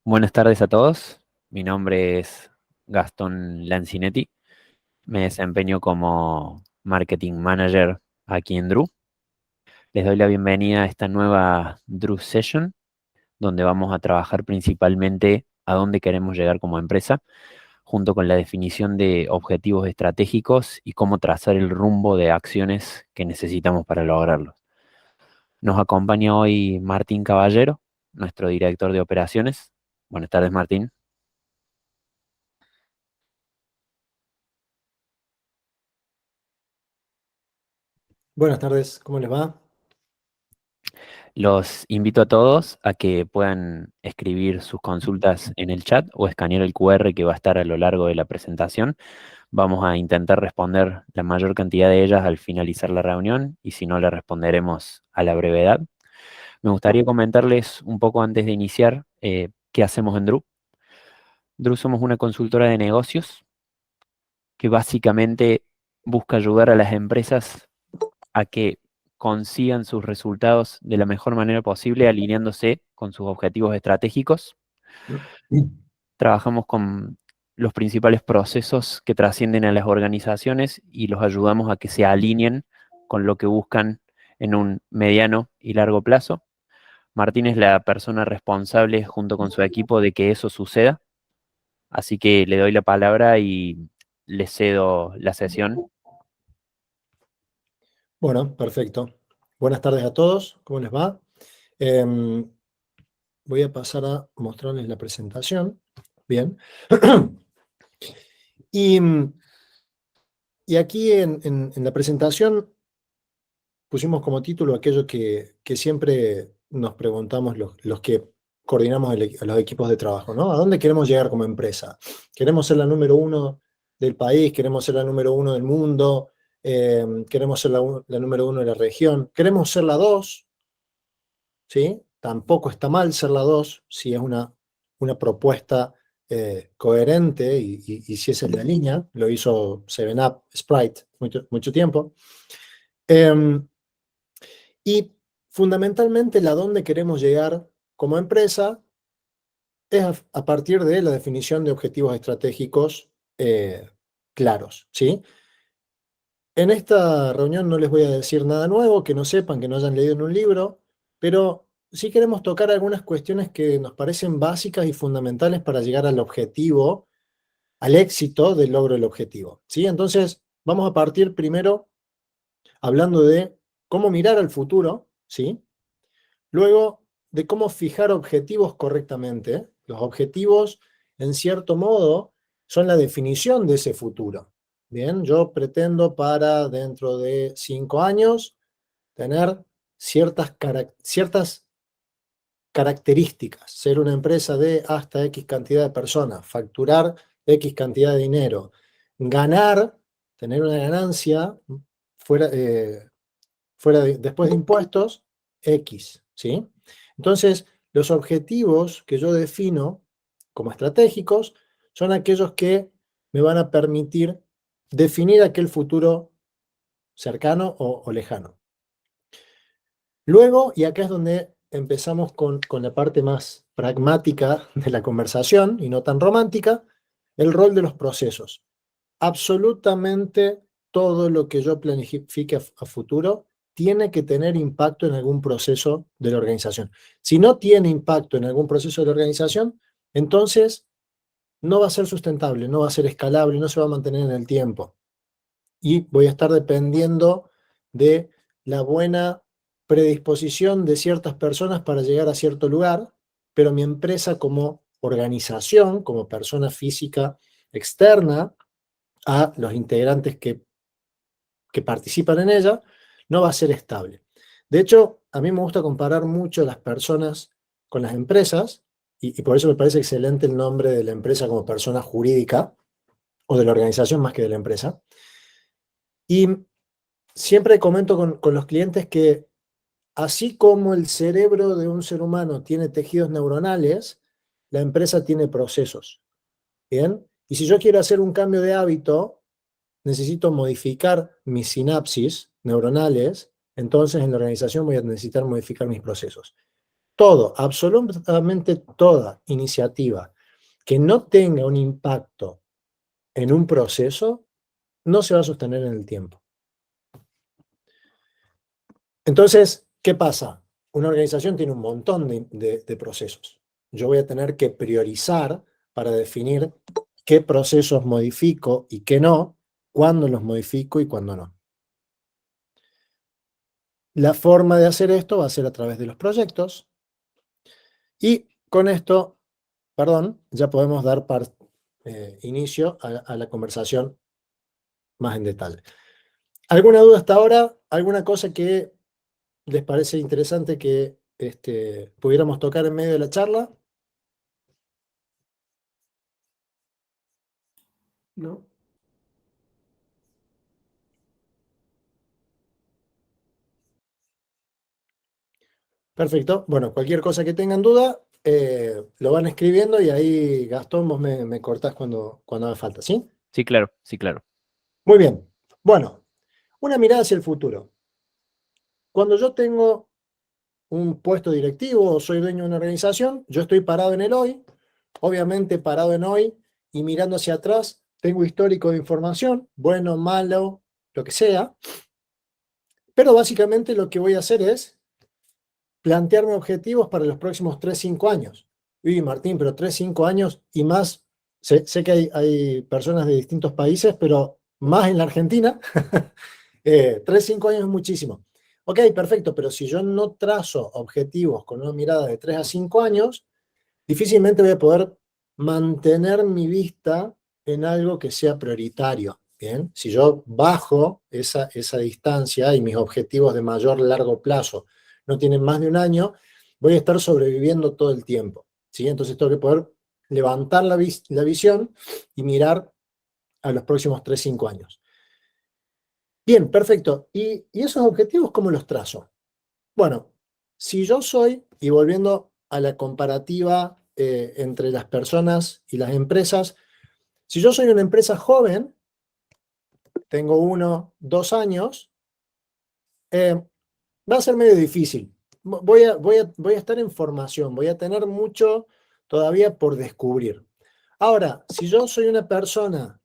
Buenas tardes a todos. Mi nombre es Gastón Lancinetti. Me desempeño como Marketing Manager aquí en Drew. Les doy la bienvenida a esta nueva Drew Session, donde vamos a trabajar principalmente a dónde queremos llegar como empresa, junto con la definición de objetivos estratégicos y cómo trazar el rumbo de acciones que necesitamos para lograrlo. Nos acompaña hoy Martín Caballero, nuestro director de operaciones. Buenas tardes, Martín. Buenas tardes, ¿cómo les va? Los invito a todos a que puedan escribir sus consultas en el chat o escanear el QR que va a estar a lo largo de la presentación. Vamos a intentar responder la mayor cantidad de ellas al finalizar la reunión y si no, le responderemos a la brevedad. Me gustaría comentarles un poco antes de iniciar qué hacemos en Drew. Drew somos una consultora de negocios que básicamente busca ayudar a las empresas a que consigan sus resultados de la mejor manera posible, alineándose con sus objetivos estratégicos. Trabajamos con los principales procesos que trascienden a las organizaciones y los ayudamos a que se alineen con lo que buscan en un mediano y largo plazo. Martín es la persona responsable junto con su equipo de que eso suceda, así que le doy la palabra y le cedo la sesión. Bueno, perfecto. Buenas tardes a todos, ¿cómo les va? Em, Voy a pasar a mostrarles la presentación. Bien. Y, y aquí en la presentación pusimos como título aquello que siempre nos preguntamos los que coordinamos los equipos de trabajo, ¿no? ¿A dónde queremos llegar como empresa? ¿Queremos ser la número uno del país? ¿Queremos ser la número uno del mundo? ¿Queremos ser la número uno de la región? ¿Queremos ser la dos? ¿Sí? Tampoco está mal ser la dos si es una propuesta coherente y si esa es la línea. Lo hizo 7up Sprite mucho tiempo. Em, y fundamentalmente la dónde queremos llegar como empresa es a partir de la definición de objetivos estratégicos claros, ¿sí? En esta reunión no les voy a decir nada nuevo, que no sepan, que no hayan leído en un libro, pero sí queremos tocar algunas cuestiones que nos parecen básicas y fundamentales para llegar al objetivo, al éxito del logro del objetivo, ¿sí? Entonces, vamos a partir primero hablando de cómo mirar al futuro, ¿sí? Luego, de cómo fijar objetivos correctamente. Los objetivos, en cierto modo, son la definición de ese futuro. Bien, yo pretendo para dentro de 5 años tener ciertas características, ser una empresa de hasta X cantidad de personas, facturar X cantidad de dinero, ganar, tener una ganancia fuera, después de impuestos, X, ¿sí? Entonces, los objetivos que yo defino como estratégicos son aquellos que me van a permitir definir aquel futuro cercano o lejano. Luego, y acá es donde empezamos con la parte más pragmática de la conversación y no tan romántica, el rol de los procesos. Absolutamente todo lo que yo planifique a futuro tiene que tener impacto en algún proceso de la organización. Si no tiene impacto en algún proceso de la organización, entonces no va a ser sustentable, no va a ser escalable, no se va a mantener en el tiempo. Y voy a estar dependiendo de la buena predisposición de ciertas personas para llegar a cierto lugar, pero mi empresa como organización, como persona física externa a los integrantes que participan en ella, no va a ser estable. De hecho, a mí me gusta comparar mucho las personas con las empresas, y por eso me parece excelente el nombre de la empresa como persona jurídica, o de la organización más que de la empresa. Y siempre comento con los clientes que así como el cerebro de un ser humano tiene tejidos neuronales, la empresa tiene procesos. ¿Bien? Y si yo quiero hacer un cambio de hábito, necesito modificar mis sinapsis neuronales, entonces en la organización voy a necesitar modificar mis procesos. todo, absolutamente toda iniciativa que no tenga un impacto en un proceso, no se va a sostener en el tiempo. Entonces, ¿qué pasa? Una organización tiene un montón de procesos. Yo voy a tener que priorizar para definir qué procesos modifico y qué no, cuándo los modifico y cuándo no. La forma de hacer esto va a ser a través de los proyectos y con esto, perdón, ya podemos dar inicio a la conversación más en detalle. ¿Alguna duda hasta ahora? ¿Alguna cosa que les parece interesante que pudiéramos tocar en medio de la charla? ¿No? Perfecto. Bueno, cualquier cosa que tengan duda, lo van escribiendo y ahí, Gastón, vos me cortás cuando haga falta, ¿sí? Sí, claro, sí, claro. Muy bien. Bueno, una mirada hacia el futuro. Cuando yo tengo un puesto directivo o soy dueño de una organización, yo estoy parado en el hoy, obviamente parado en hoy y mirando hacia atrás, tengo histórico de información, bueno, malo, lo que sea, pero básicamente lo que voy a hacer es plantearme objetivos para los próximos 3 5 años. Uy, Martín, pero 3 5 años y más, sé que hay personas de distintos países, pero más en la Argentina, 3 5 años es muchísimo. Ok, perfecto, pero si yo no trazo objetivos con una mirada de 3 a 5 años, difícilmente voy a poder mantener mi vista en algo que sea prioritario. Bien, si yo bajo esa distancia y mis objetivos de mayor largo plazo no tienen más de un año, voy a estar sobreviviendo todo el tiempo. ¿Sí? Entonces tengo que poder levantar la visión y mirar a los próximos 3 5 años. Bien, perfecto. ¿Y esos objetivos cómo los trazo? Bueno, si yo soy, y volviendo a la comparativa entre las personas y las empresas, si yo soy una empresa joven, tengo 1, 2 años, va a ser medio difícil. Voy a estar en formación, voy a tener mucho todavía por descubrir. Ahora, si yo soy una persona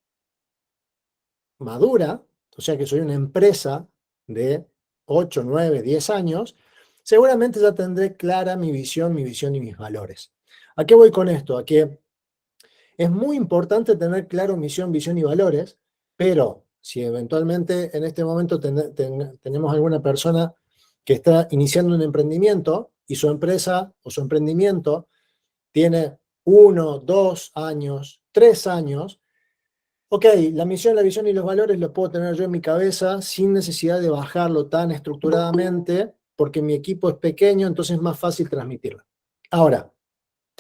madura, o sea que soy una empresa de 8, 9, 10 años, seguramente ya tendré clara mi visión y mis valores. ¿A qué voy con esto? A que es muy importante tener claro misión, visión y valores, pero si eventualmente en este momento tenemos alguna persona que está iniciando un emprendimiento y su empresa o su emprendimiento tiene 1, 2 años, 3 años, ok, la misión, la visión y los valores los puedo tener yo en mi cabeza sin necesidad de bajarlo tan estructuradamente, porque mi equipo es pequeño, entonces es más fácil transmitirlo. Ahora,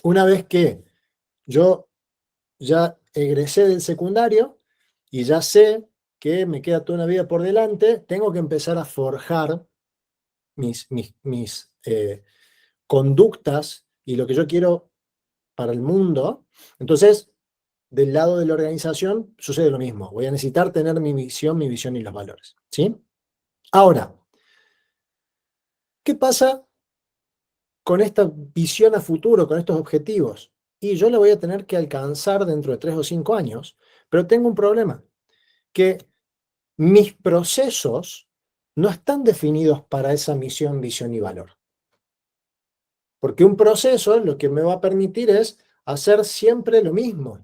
una vez que yo ya egresé del secundario y ya sé que me queda toda una vida por delante, tengo que empezar a forjar mis conductas y lo que yo quiero para el mundo. Entonces, del lado de la organización sucede lo mismo. Voy a necesitar tener mi visión y los valores. ¿Sí? Ahora, ¿qué pasa con esta visión a futuro, con estos objetivos? Y yo la voy a tener que alcanzar dentro de 3 o 5 años, pero tengo un problema, que mis procesos no están definidos para esa misión, visión y valor. Porque un proceso lo que me va a permitir es hacer siempre lo mismo.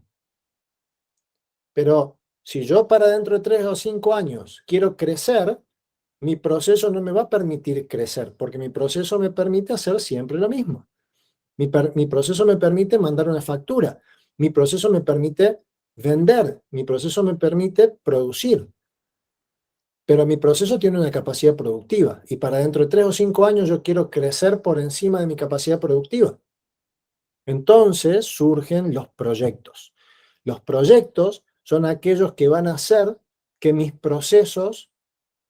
Pero si yo para dentro de 3 o 5 años quiero crecer, mi proceso no me va a permitir crecer, porque mi proceso me permite hacer siempre lo mismo. Mi proceso me permite mandar una factura. Mi proceso me permite vender. Mi proceso me permite producir. Pero mi proceso tiene una capacidad productiva. Y para dentro de 3 o 5 años yo quiero crecer por encima de mi capacidad productiva. Entonces surgen los proyectos. Los proyectos son aquellos que van a hacer que mis procesos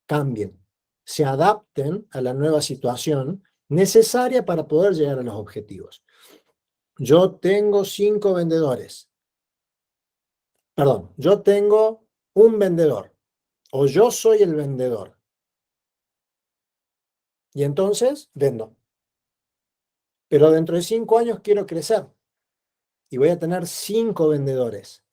cambien, se adapten a la nueva situación necesaria para poder llegar a los objetivos. Yo tengo 5 vendedores. Perdón, yo tengo un vendedor o yo soy el vendedor. Y entonces vendo. pero dentro de 5 años quiero crecer y voy a tener 5 vendedores.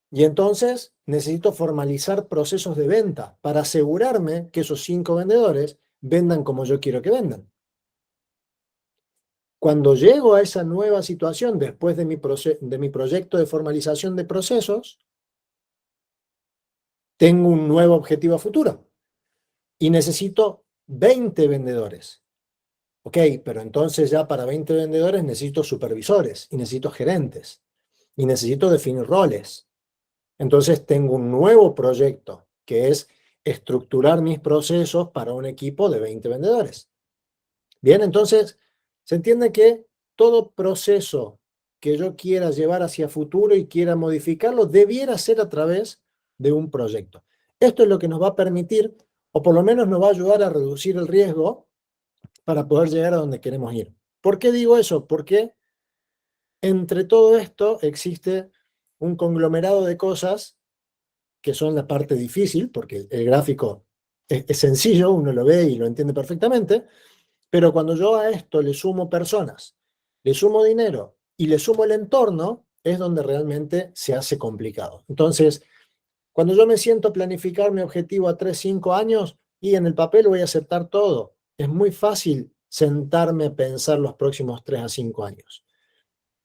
Y entonces necesito formalizar procesos de venta para asegurarme que esos 5 vendedores vendan como yo quiero que vendan. Cuando llego a esa nueva situación después de mi proyecto de formalización de procesos, tengo un nuevo objetivo a futuro y necesito 20 vendedores. Ok, pero entonces ya para 20 vendedores necesito supervisores y necesito gerentes y necesito definir roles. Entonces tengo un nuevo proyecto que es estructurar mis procesos para un equipo de 20 vendedores. Bien, entonces se entiende que todo proceso que yo quiera llevar hacia futuro y quiera modificarlo debiera ser a través de un proyecto. Esto es lo que nos va a permitir, o por lo menos nos va a ayudar a reducir el riesgo para poder llegar a donde queremos ir. ¿Por qué digo eso? Porque entre todo esto existe un conglomerado de cosas que son la parte difícil, porque el gráfico es sencillo, uno lo ve y lo entiende perfectamente, pero cuando yo a esto le sumo personas, le sumo dinero y le sumo el entorno, es donde realmente se hace complicado. Entonces, cuando yo me siento a planificar mi objetivo a 3 5 años y en el papel voy a aceptar todo, es muy fácil sentarme a pensar los próximos 3 a 5 años.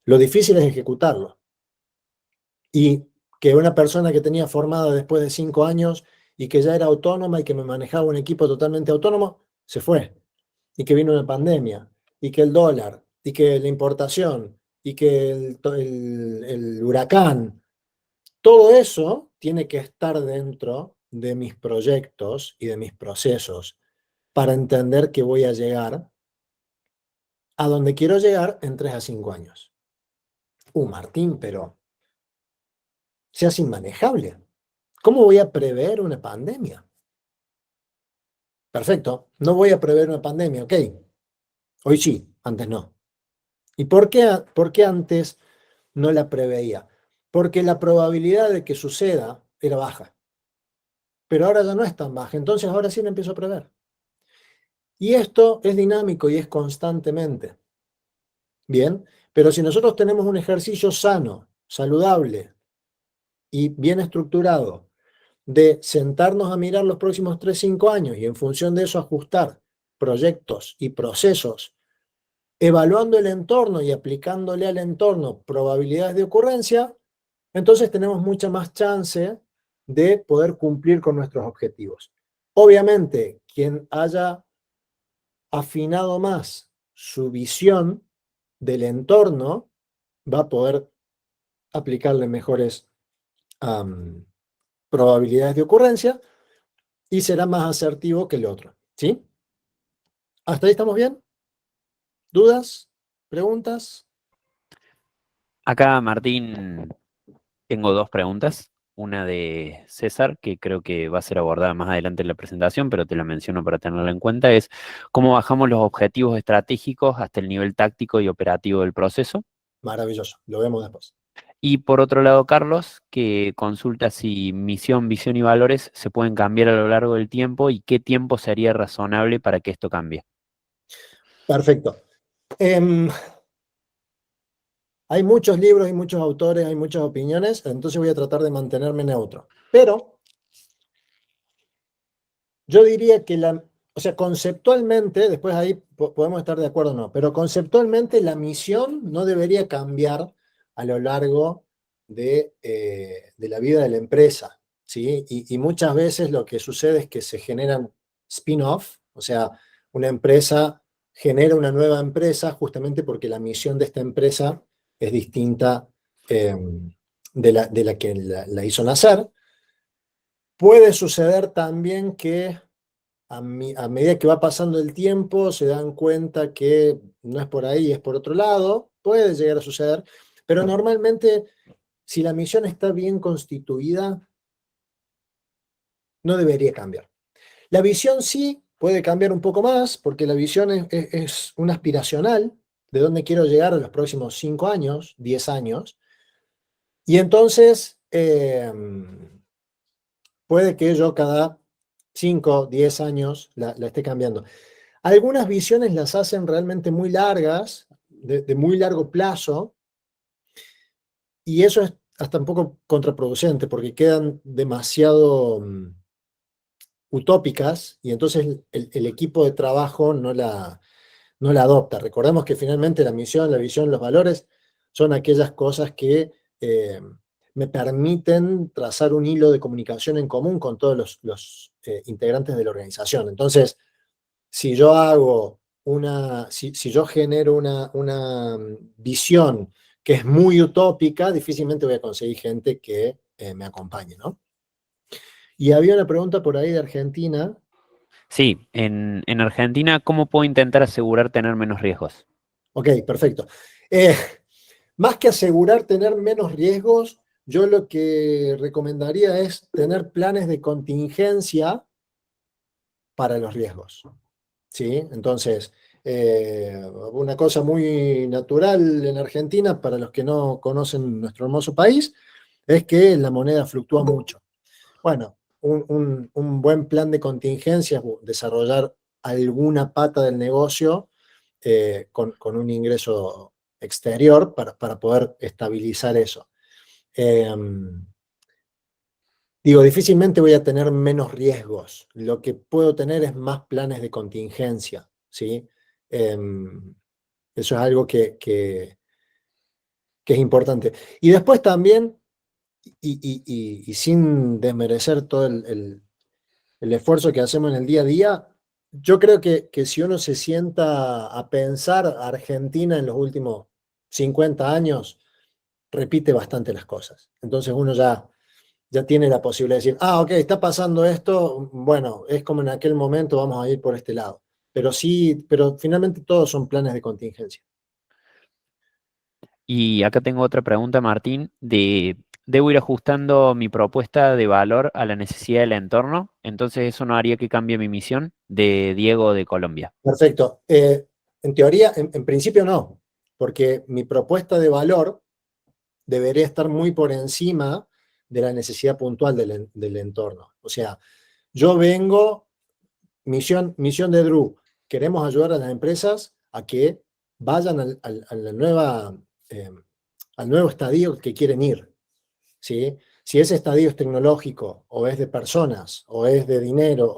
Lo difícil es ejecutarlo. Y que una persona que tenía formada después de 5 años y que ya era autónoma y que me manejaba un equipo totalmente autónomo, se fue. Y que vino una pandemia, y que el dólar, y que la importación, y que el huracán, todo eso tiene que estar dentro de mis proyectos y de mis procesos para entender que voy a llegar a donde quiero llegar en 3 a 5 años. Martín, pero seas inmanejable. ¿Cómo voy a prever una pandemia? Perfecto, no voy a prever una pandemia, ok. Hoy sí, antes no. ¿Y por qué antes no la preveía? Porque la probabilidad de que suceda era baja. Pero ahora ya no es tan baja, entonces ahora sí la empiezo a prever. Y esto es dinámico y es constantemente. Bien, pero si nosotros tenemos un ejercicio sano, saludable y bien estructurado de sentarnos a mirar los próximos 3 5 años y en función de eso ajustar proyectos y procesos, evaluando el entorno y aplicándole al entorno probabilidades de ocurrencia, entonces tenemos mucha más chance de poder cumplir con nuestros objetivos. Obviamente, quien haya afinado más su visión del entorno va a poder aplicarle mejores probabilidades de ocurrencia y será más asertivo que el otro. ¿Sí? ¿Hasta ahí estamos bien? ¿Dudas? ¿Preguntas? Acá, Martín, tengo dos preguntas. Una de César, que creo que va a ser abordada más adelante en la presentación, pero te la menciono para tenerla en cuenta, es cómo bajamos los objetivos estratégicos hasta el nivel táctico y operativo del proceso. Maravilloso, lo vemos después. Y por otro lado, Carlos, que consulta si misión, visión y valores se pueden cambiar a lo largo del tiempo y qué tiempo sería razonable para que esto cambie. Perfecto. Hay muchos libros, hay muchos autores, hay muchas opiniones, entonces voy a tratar de mantenerme neutro. Pero yo diría que o sea, conceptualmente, después ahí podemos estar de acuerdo o no, pero conceptualmente la misión no debería cambiar a lo largo de la vida de la empresa, ¿sí? Y muchas veces lo que sucede es que se generan spin-off, o sea, una empresa genera una nueva empresa justamente porque la misión de esta empresa es distinta de la que la hizo nacer. Puede suceder también que a medida que va pasando el tiempo se dan cuenta que no es por ahí, es por otro lado, puede llegar a suceder, pero normalmente si la misión está bien constituida, no debería cambiar. La visión sí puede cambiar un poco más, porque la visión es una aspiracional de dónde quiero llegar a los próximos 5 años, 10 años, y entonces puede que yo cada 5, 10 años la esté cambiando. Algunas visiones las hacen realmente muy largas, de muy largo plazo, y eso es hasta un poco contraproducente porque quedan demasiado utópicas y entonces el equipo de trabajo no la adopta. Recordemos que finalmente la misión, la visión, los valores son aquellas cosas que me permiten trazar un hilo de comunicación en común con todos los integrantes de la organización. Entonces, si yo hago si yo genero una visión que es muy utópica, difícilmente voy a conseguir gente que me acompañe, ¿no? Y había una pregunta por ahí de Argentina. Sí, en Argentina, ¿cómo puedo intentar asegurar tener menos riesgos? Ok, perfecto. Eh, Más que asegurar tener menos riesgos, yo lo que recomendaría es tener planes de contingencia para los riesgos. ¿Sí? Entonces, una cosa muy natural en Argentina, para los que no conocen nuestro hermoso país, es que la moneda fluctúa mucho. Bueno, un buen plan de contingencia es desarrollar alguna pata del negocio con un ingreso exterior para poder estabilizar eso. Eh, Digo, difícilmente voy a tener menos riesgos. Lo que puedo tener es más planes de contingencia, ¿sí? Eso es algo que es importante. Y después también, y sin desmerecer todo el esfuerzo que hacemos en el día a día, yo creo que si uno se sienta a pensar, Argentina en los últimos 50 años repite bastante las cosas. Entonces uno ya tiene la posibilidad de decir, ah, ok, está pasando esto, bueno, es como en aquel momento, vamos a ir por este lado. Pero sí, pero finalmente todos son planes de contingencia. Y acá tengo otra pregunta, Martín, ¿debo ir ajustando mi propuesta de valor a la necesidad del entorno? Entonces eso no haría que cambie mi misión de Diego de Colombia. Perfecto. En teoría, en principio no, porque mi propuesta de valor debería estar muy por encima de la necesidad puntual del entorno. O sea, yo vengo, misión de Drew, queremos ayudar a las empresas a que vayan a la eh, al nuevo estadio que quieren ir, ¿sí? Si ese estadio es tecnológico, o es de personas, o es de dinero,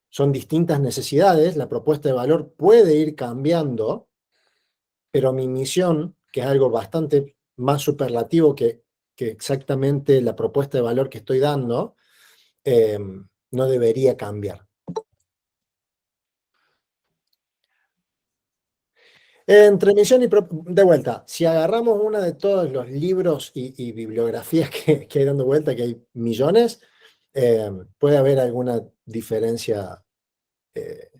son distintas necesidades, la propuesta de valor puede ir cambiando, pero mi misión, que es algo bastante más superlativo que exactamente la propuesta de valor que estoy dando, eh, no debería cambiar. Entre misión de vuelta, si agarramos una de todos los libros y bibliografías que hay dando vuelta, que hay millones, puede haber alguna diferencia eh,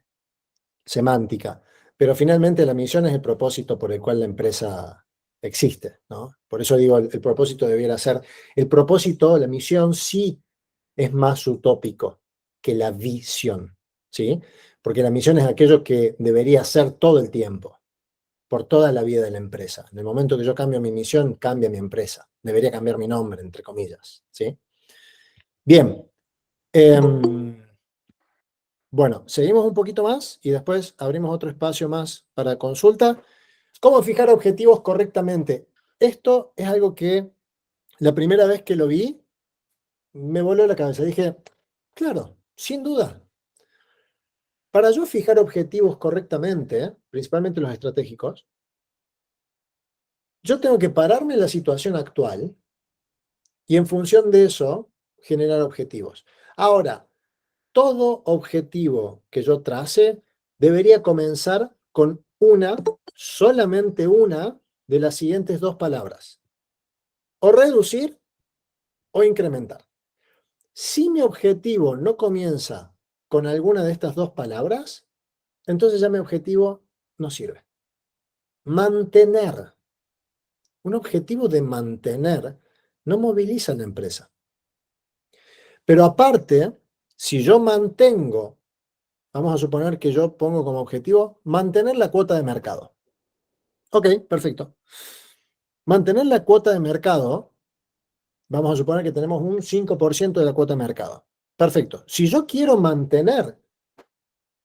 semántica, pero finalmente la misión es el propósito por el cual la empresa existe, ¿no? Por eso digo, el propósito debiera ser, el propósito, la misión sí es más utópico que la visión, ¿sí? Porque la misión es aquello que debería ser todo el tiempo, por toda la vida de la empresa. En el momento que yo cambio mi misión, cambia mi empresa. Debería cambiar mi nombre, entre comillas, ¿sí? Bien. Bueno, seguimos un poquito más y después abrimos otro espacio más para consulta. ¿Cómo fijar objetivos correctamente? Esto es algo que la primera vez que lo vi me voló la cabeza. Dije, claro, sin duda. Para yo fijar objetivos correctamente, principalmente los estratégicos, yo tengo que pararme en la situación actual y en función de eso generar objetivos. Ahora, todo objetivo que yo trace debería comenzar con solamente una de las siguientes dos palabras: o reducir o incrementar. Si mi objetivo no comienza con alguna de estas dos palabras, entonces ya mi objetivo no sirve. Mantener. Un objetivo de mantener no moviliza a la empresa. Pero aparte, si yo mantengo, vamos a suponer que yo pongo como objetivo mantener la cuota de mercado. Ok, perfecto. Mantener la cuota de mercado, vamos a suponer que tenemos un 5% de la cuota de mercado. Perfecto. Si yo quiero mantener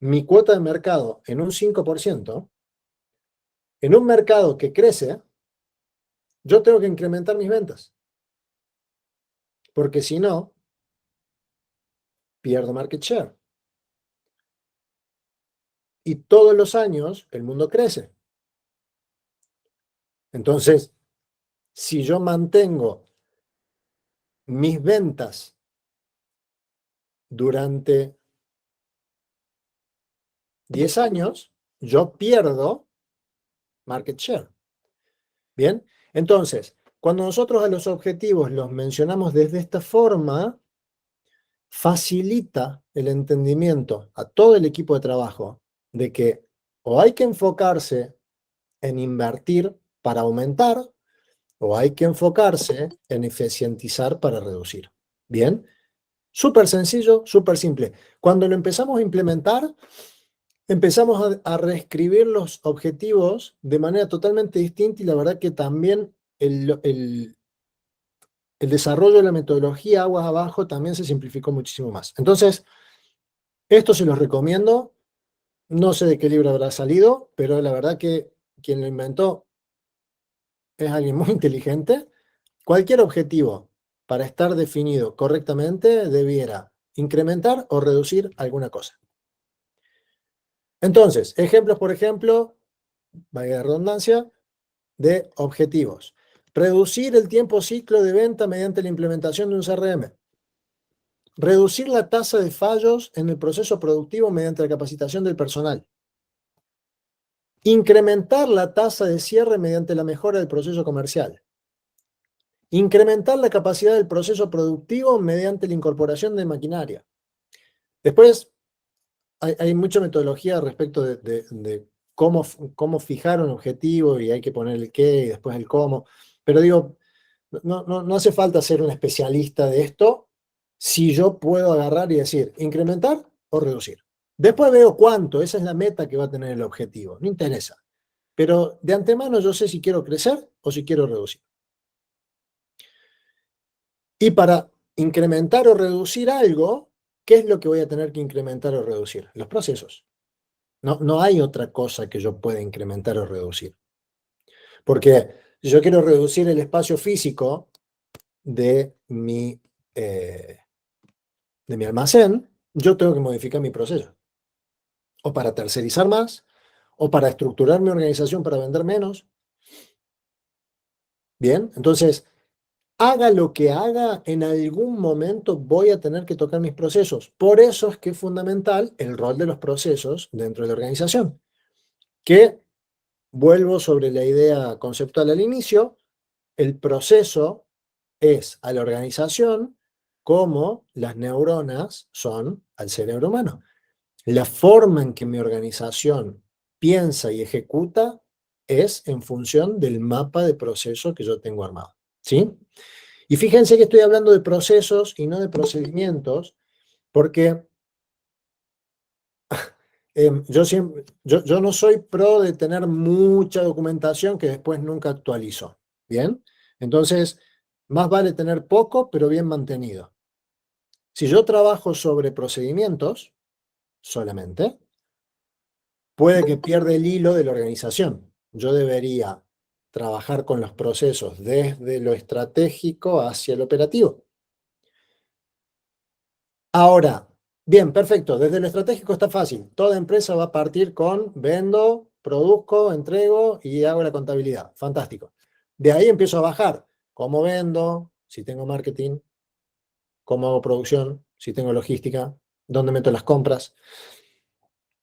mi cuota de mercado en un 5%, en un mercado que crece, yo tengo que incrementar mis ventas, porque si no, pierdo market share. Y todos los años el mundo crece. Entonces, si yo mantengo mis ventas durante 10 años, yo pierdo market share. Bien, entonces, cuando nosotros a los objetivos los mencionamos desde esta forma, facilita el entendimiento a todo el equipo de trabajo de que o hay que enfocarse en invertir para aumentar o hay que enfocarse en eficientizar para reducir. Bien, súper sencillo, súper simple. Cuando lo empezamos a implementar, empezamos a reescribir los objetivos de manera totalmente distinta y la verdad que también el desarrollo de la metodología aguas abajo también se simplificó muchísimo más. Entonces, esto se los recomiendo. No sé de qué libro habrá salido, pero la verdad que quien lo inventó es alguien muy inteligente. Cualquier objetivo para estar definido correctamente debiera incrementar o reducir alguna cosa. Entonces, ejemplos, por ejemplo, valga la redundancia, de objetivos. Reducir el tiempo ciclo de venta mediante la implementación de un CRM. Reducir la tasa de fallos en el proceso productivo mediante la capacitación del personal. Incrementar la tasa de cierre mediante la mejora del proceso comercial. Incrementar la capacidad del proceso productivo mediante la incorporación de maquinaria. Después, hay mucha metodología respecto de cómo fijar un objetivo y hay que poner el qué y después el cómo. Pero digo, no hace falta ser un especialista de esto si yo puedo agarrar y decir, incrementar o reducir. Después veo cuánto, esa es la meta que va a tener el objetivo, no interesa. Pero de antemano yo sé si quiero crecer o si quiero reducir. Y para incrementar o reducir algo, ¿qué es lo que voy a tener que incrementar o reducir? Los procesos. No hay otra cosa que yo pueda incrementar o reducir. Porque si yo quiero reducir el espacio físico de mi almacén, yo tengo que modificar mi proceso. O para tercerizar más, o para estructurar mi organización para vender menos. Bien, entonces, haga lo que haga, en algún momento voy a tener que tocar mis procesos. Por eso es que es fundamental el rol de los procesos dentro de la organización. Que, vuelvo sobre la idea conceptual al inicio, el proceso es a la organización como las neuronas son al cerebro humano. La forma en que mi organización piensa y ejecuta es en función del mapa de proceso que yo tengo armado. ¿Sí? Y fíjense que estoy hablando de procesos y no de procedimientos, porque yo no soy pro de tener mucha documentación que después nunca actualizo. ¿Bien? Entonces, más vale tener poco, pero bien mantenido. Si yo trabajo sobre procedimientos solamente, puede que pierda el hilo de la organización. Yo debería trabajar con los procesos desde lo estratégico hacia el operativo. Ahora, bien, perfecto, desde lo estratégico está fácil. Toda empresa va a partir con vendo, produzco, entrego y hago la contabilidad. Fantástico. De ahí empiezo a bajar. ¿Cómo vendo? Si tengo marketing. ¿Cómo hago producción? Si tengo logística. ¿Dónde meto las compras?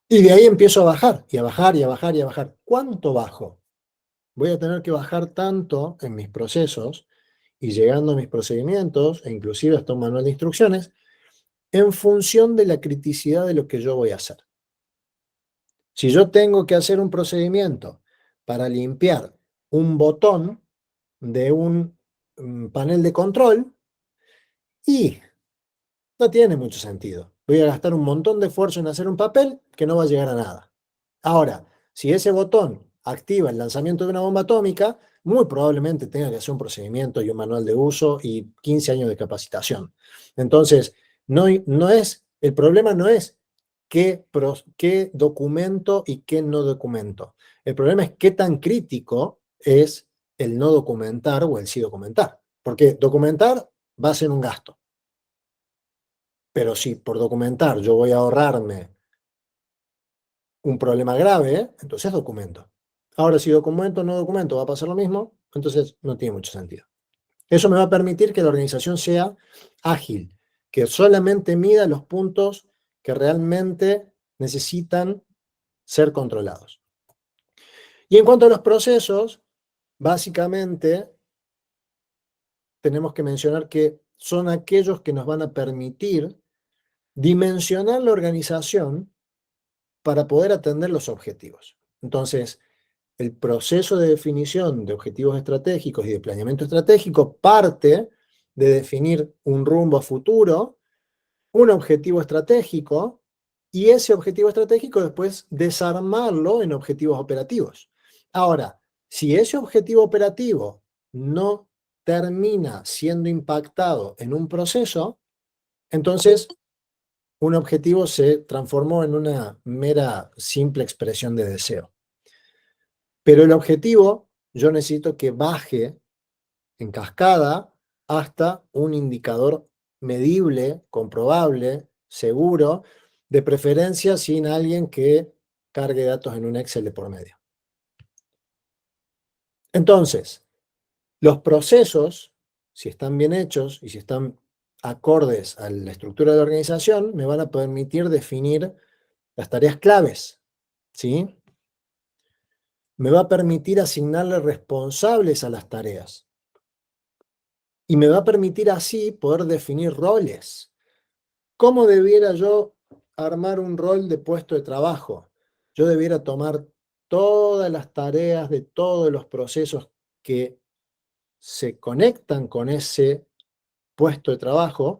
Y de ahí empiezo a bajar, y a bajar, y a bajar, y a bajar. ¿Cuánto bajo? Voy a tener que bajar tanto en mis procesos y llegando a mis procedimientos, e inclusive hasta un manual de instrucciones, en función de la criticidad de lo que yo voy a hacer. Si yo tengo que hacer un procedimiento para limpiar un botón de un panel de control, y no tiene mucho sentido. Voy a gastar un montón de esfuerzo en hacer un papel que no va a llegar a nada. Ahora, si ese botón activa el lanzamiento de una bomba atómica, muy probablemente tenga que hacer un procedimiento y un manual de uso y 15 años de capacitación. Entonces, el problema no es qué documento y qué no documento. El problema es qué tan crítico es el no documentar o el sí documentar. Porque documentar va a ser un gasto. Pero si por documentar yo voy a ahorrarme un problema grave, entonces documento. Ahora, si documento o no documento va a pasar lo mismo, entonces no tiene mucho sentido. Eso me va a permitir que la organización sea ágil, que solamente mida los puntos que realmente necesitan ser controlados. Y en cuanto a los procesos, básicamente tenemos que mencionar que son aquellos que nos van a permitir dimensionar la organización para poder atender los objetivos. Entonces, el proceso de definición de objetivos estratégicos y de planeamiento estratégico parte de definir un rumbo a futuro, un objetivo estratégico, y ese objetivo estratégico después desarmarlo en objetivos operativos. Ahora, si ese objetivo operativo no termina siendo impactado en un proceso, entonces un objetivo se transformó en una mera simple expresión de deseo. Pero el objetivo yo necesito que baje en cascada hasta un indicador medible, comprobable, seguro, de preferencia sin alguien que cargue datos en un Excel de por medio. Entonces, los procesos, si están bien hechos y si están acordes a la estructura de la organización, me van a permitir definir las tareas claves, ¿sí? Me va a permitir asignarle responsables a las tareas. Y me va a permitir así poder definir roles. ¿Cómo debiera yo armar un rol de puesto de trabajo? Yo debiera tomar todas las tareas de todos los procesos que se conectan con ese puesto de trabajo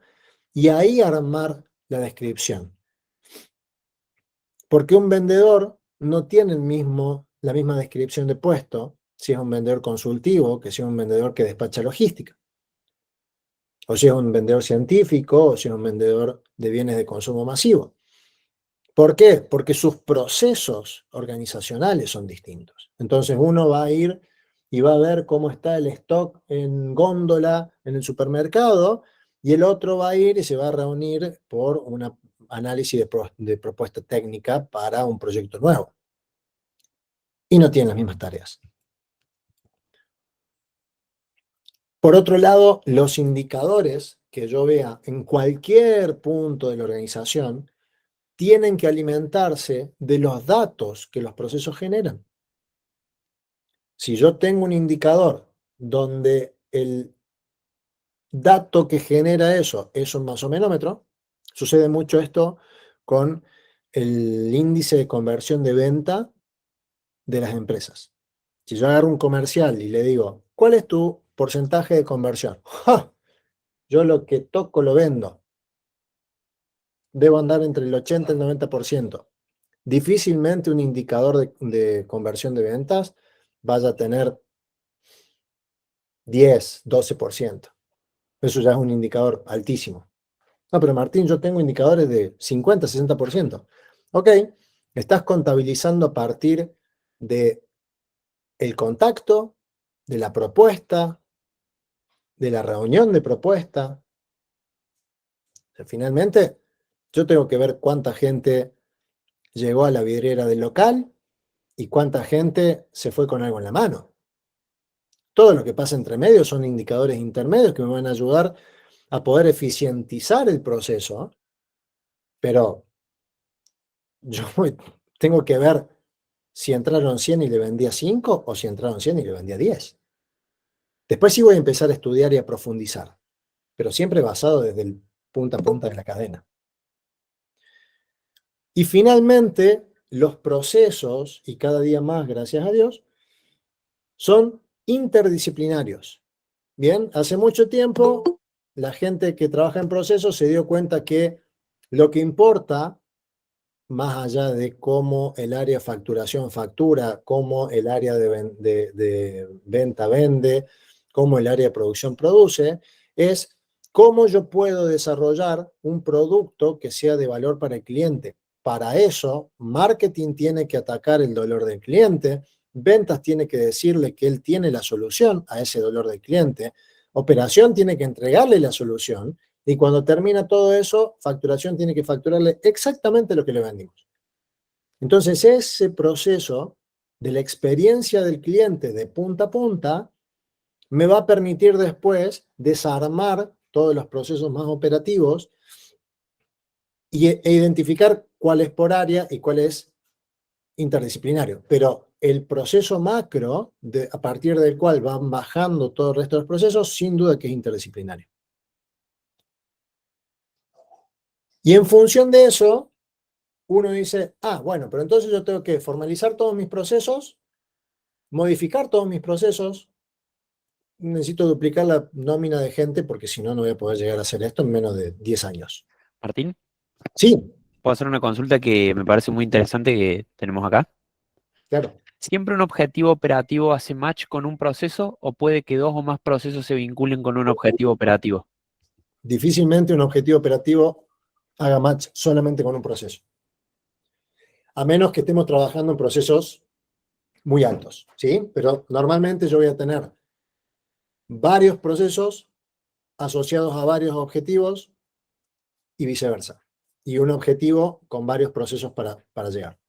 y ahí armar la descripción. Porque un vendedor no tiene la misma descripción de puesto si es un vendedor consultivo que si es un vendedor que despacha logística. O si es un vendedor científico, o si es un vendedor de bienes de consumo masivo. ¿Por qué? Porque sus procesos organizacionales son distintos. Entonces uno va a ir y va a ver cómo está el stock en góndola en el supermercado y el otro va a ir y se va a reunir por un análisis de propuesta técnica para un proyecto nuevo. Y no tienen las mismas tareas. Por otro lado, los indicadores que yo vea en cualquier punto de la organización tienen que alimentarse de los datos que los procesos generan. Si yo tengo un indicador donde el dato que genera eso es un masomenómetro, sucede mucho esto con el índice de conversión de venta de las empresas. Si yo agarro un comercial y le digo, ¿cuál es tu porcentaje de conversión? ¡Ja! Yo lo que toco lo vendo. Debo andar entre el 80 y el 90%. Difícilmente un indicador de conversión de ventas vaya a tener 10, 12%. Eso ya es un indicador altísimo. No, pero Martín, yo tengo indicadores de 50, 60%. Ok, estás contabilizando a partir de el contacto, de la propuesta, de la reunión de propuesta. O sea, finalmente, yo tengo que ver cuánta gente llegó a la vidriera del local y cuánta gente se fue con algo en la mano. Todo lo que pasa entre medios son indicadores intermedios que me van a ayudar a poder eficientizar el proceso, pero yo tengo que ver si entraron 100 y le vendía 5 o si entraron 100 y le vendía 10. Después sí voy a empezar a estudiar y a profundizar, pero siempre basado desde el punta a punta de la cadena. Y finalmente, los procesos, y cada día más, gracias a Dios, son interdisciplinarios. Bien, hace mucho tiempo la gente que trabaja en procesos se dio cuenta que lo que importa, más allá de cómo el área de facturación factura, cómo el área de venta vende, cómo el área de producción produce, es cómo yo puedo desarrollar un producto que sea de valor para el cliente. para eso, marketing tiene que atacar el dolor del cliente, ventas tiene que decirle que él tiene la solución a ese dolor del cliente, operación tiene que entregarle la solución, y cuando termina todo eso, facturación tiene que facturarle exactamente lo que le vendimos. Entonces, ese proceso de la experiencia del cliente de punta a punta me va a permitir después desarmar todos los procesos más operativos e identificar cuál es por área y cuál es interdisciplinario. Pero el proceso macro, a partir del cual van bajando todo el resto de los procesos, sin duda que es interdisciplinario. Y en función de eso, uno dice, bueno, pero entonces yo tengo que formalizar todos mis procesos, modificar todos mis procesos, necesito duplicar la nómina de gente porque si no, no voy a poder llegar a hacer esto en menos de 10 años. Martín, Sí, ¿puedo hacer una consulta que me parece muy interesante que tenemos acá? claro. ¿Siempre un objetivo operativo hace match con un proceso o puede que dos o más procesos se vinculen con un objetivo operativo? Difícilmente un objetivo operativo haga match solamente con un proceso. A menos que estemos trabajando en procesos muy altos, ¿sí? Pero normalmente yo voy a tener varios procesos asociados a varios objetivos y viceversa. Y un objetivo con varios procesos para llegar.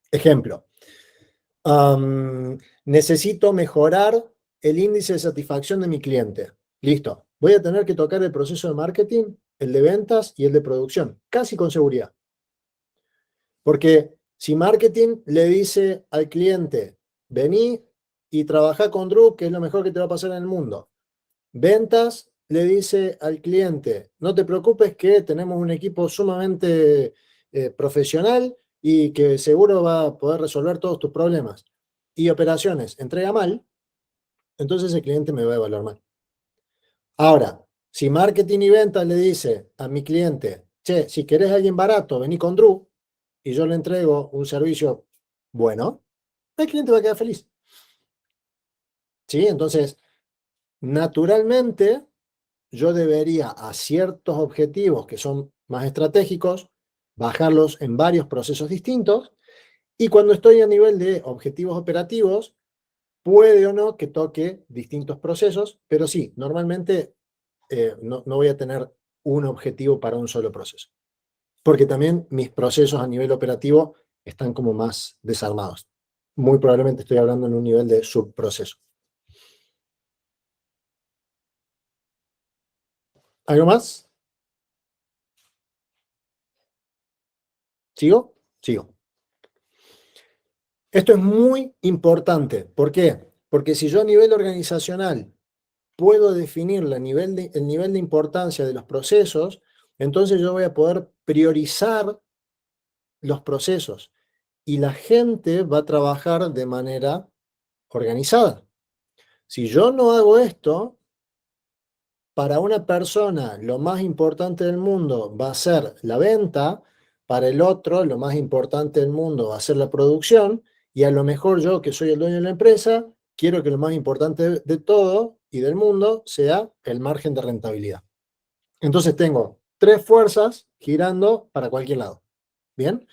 Ejemplo, necesito mejorar el índice de satisfacción de mi cliente. Listo. Voy a tener que tocar el proceso de marketing, el de ventas y el de producción, casi con seguridad. Porque si marketing le dice al cliente, vení y trabajá con Drew, que es lo mejor que te va a pasar en el mundo. Ventas le dice al cliente, no te preocupes que tenemos un equipo sumamente profesional y que seguro va a poder resolver todos tus problemas. Y operaciones, entrega mal, entonces el cliente me va a evaluar mal. Ahora, si marketing y ventas le dice a mi cliente, che, si querés a alguien barato, vení con Drew, y yo le entrego un servicio bueno, el cliente va a quedar feliz. ¿Sí? Entonces, naturalmente, yo debería a ciertos objetivos que son más estratégicos, bajarlos en varios procesos distintos, y cuando estoy a nivel de objetivos operativos, puede o no que toque distintos procesos, pero sí, normalmente no voy a tener un objetivo para un solo proceso, porque también mis procesos a nivel operativo están como más desarmados. Muy probablemente estoy hablando en un nivel de subproceso. ¿Algo más? ¿Sigo? Sigo. Esto es muy importante. ¿Por qué? Porque si yo a nivel organizacional puedo definir el nivel de importancia de los procesos, entonces yo voy a poder priorizar los procesos y la gente va a trabajar de manera organizada. Si yo no hago esto, para una persona lo más importante del mundo va a ser la venta, para el otro lo más importante del mundo va a ser la producción, y a lo mejor yo, que soy el dueño de la empresa, quiero que lo más importante de todo y del mundo sea el margen de rentabilidad. Entonces tengo tres fuerzas girando para cualquier lado. ¿Bien?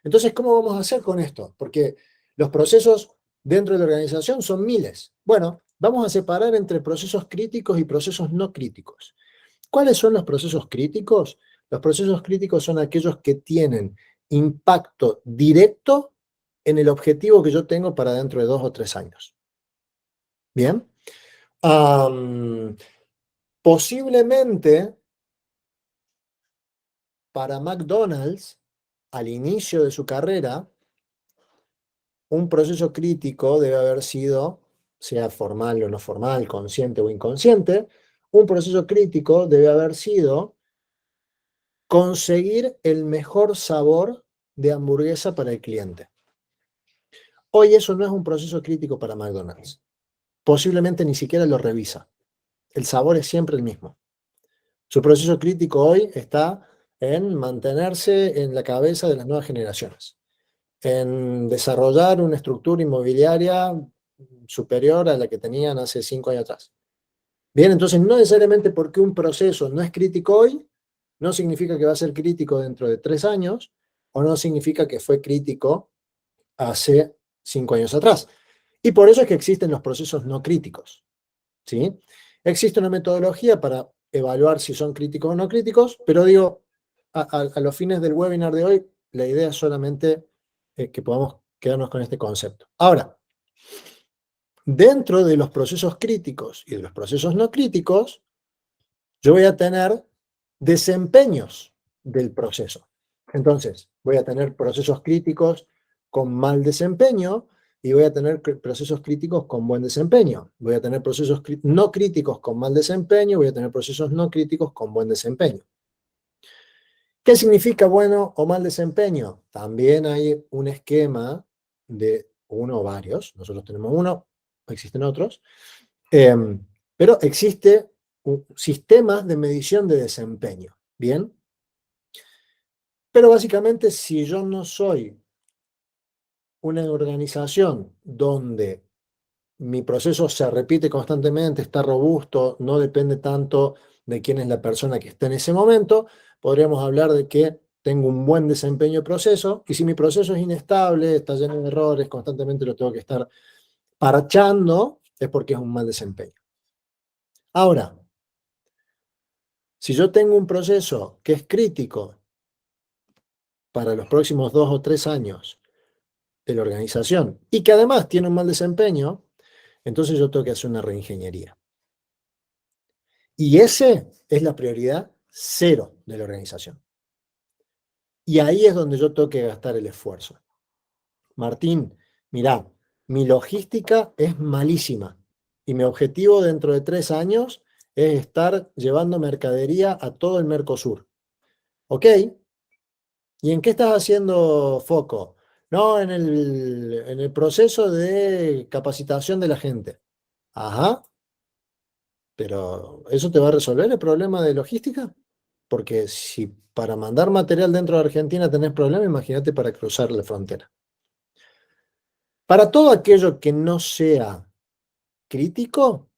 Entonces, ¿cómo vamos a hacer con esto? Porque los procesos dentro de la organización son miles. Bueno, vamos a separar entre procesos críticos y procesos no críticos. ¿Cuáles son los procesos críticos? Los procesos críticos son aquellos que tienen impacto directo en el objetivo que yo tengo para dentro de 2 o 3 años. ¿Bien? Posiblemente para McDonald's, al inicio de su carrera, un proceso crítico debe haber sido, sea formal o no formal, consciente o inconsciente, un proceso crítico debe haber sido conseguir el mejor sabor de hamburguesa para el cliente. Hoy eso no es un proceso crítico para McDonald's. Posiblemente ni siquiera lo revisa. El sabor es siempre el mismo. Su proceso crítico hoy está en mantenerse en la cabeza de las nuevas generaciones, en desarrollar una estructura inmobiliaria superior a la que tenían hace 5 años atrás. Bien, entonces no necesariamente porque un proceso no es crítico hoy, no significa que va a ser crítico dentro de 3 años, o no significa que fue crítico hace 5 años atrás. Y por eso es que existen los procesos no críticos, ¿sí? Existe una metodología para evaluar si son críticos o no críticos, pero digo, a los fines del webinar de hoy, la idea es solamente que podamos quedarnos con este concepto. Ahora, dentro de los procesos críticos y de los procesos no críticos, yo voy a tener desempeños del proceso. Entonces, voy a tener procesos críticos con mal desempeño y voy a tener procesos críticos con buen desempeño. Voy a tener procesos no críticos con mal desempeño, voy a tener procesos no críticos con buen desempeño. ¿Qué significa bueno o mal desempeño? También hay un esquema de uno o varios. Nosotros tenemos uno, existen otros. Pero existe sistemas de medición de desempeño. ¿Bien? Pero básicamente, si yo no soy una organización donde mi proceso se repite constantemente, está robusto, no depende tanto de quién es la persona que está en ese momento, podríamos hablar de que tengo un buen desempeño de proceso, y si mi proceso es inestable, está lleno de errores, constantemente lo tengo que estar parchando, es porque es un mal desempeño. Ahora, si yo tengo un proceso que es crítico para los próximos 2 o 3 años de la organización y que además tiene un mal desempeño, entonces yo tengo que hacer una reingeniería. Y ese es la prioridad cero de la organización. Y ahí es donde yo tengo que gastar el esfuerzo. Martín, mirá, mi logística es malísima y mi objetivo dentro de 3 años es estar llevando mercadería a todo el Mercosur. ¿Ok? ¿Y en qué estás haciendo foco? No, en el proceso de capacitación de la gente. Ajá, pero ¿eso te va a resolver el problema de logística? Porque si para mandar material dentro de Argentina tenés problemas, imagínate para cruzar la frontera. Para todo aquello que no sea crítico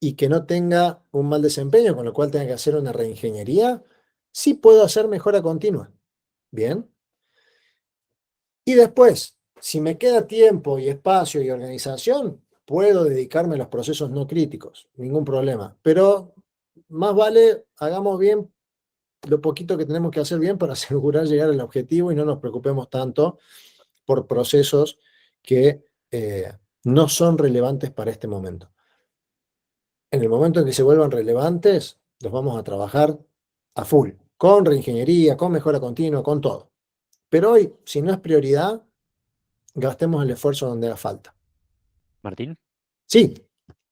y que no tenga un mal desempeño, con lo cual tenga que hacer una reingeniería, sí puedo hacer mejora continua. Bien. Y después, si me queda tiempo y espacio y organización, puedo dedicarme a los procesos no críticos, ningún problema. Pero más vale, hagamos bien lo poquito que tenemos que hacer bien para asegurar llegar al objetivo y no nos preocupemos tanto por procesos que no son relevantes para este momento. En el momento en que se vuelvan relevantes, los vamos a trabajar a full, con reingeniería, con mejora continua, con todo. Pero hoy, si no es prioridad, gastemos el esfuerzo donde haga falta. Martín, Sí,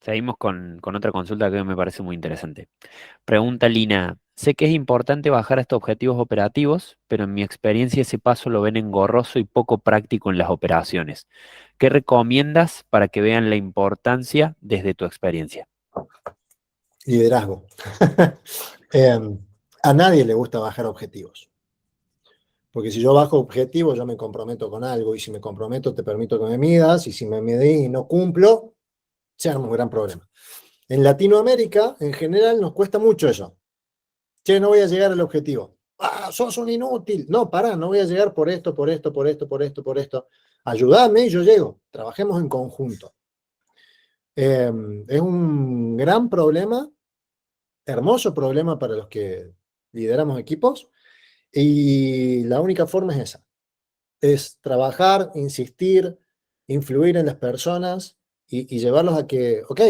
seguimos con otra consulta que me parece muy interesante. Pregunta Lina, sé que es importante bajar estos objetivos operativos, pero en mi experiencia ese paso lo ven engorroso y poco práctico en las operaciones. ¿Qué recomiendas para que vean la importancia desde tu experiencia? liderazgo. Eh, a nadie le gusta bajar objetivos. Porque si yo bajo objetivos, yo me comprometo con algo. Y si me comprometo, te permito que me midas. Y si me medí y no cumplo, se arma un gran problema. En Latinoamérica, en general, nos cuesta mucho eso. Che, no voy a llegar al objetivo. Ah, sos un inútil. No, pará, no voy a llegar por esto, por esto, por esto, por esto, por esto. Ayúdame y yo llego. Trabajemos en conjunto. Es un gran problema, hermoso problema para los que lideramos equipos. Y la única forma es esa. Es trabajar, insistir, influir en las personas y llevarlos a que, ok,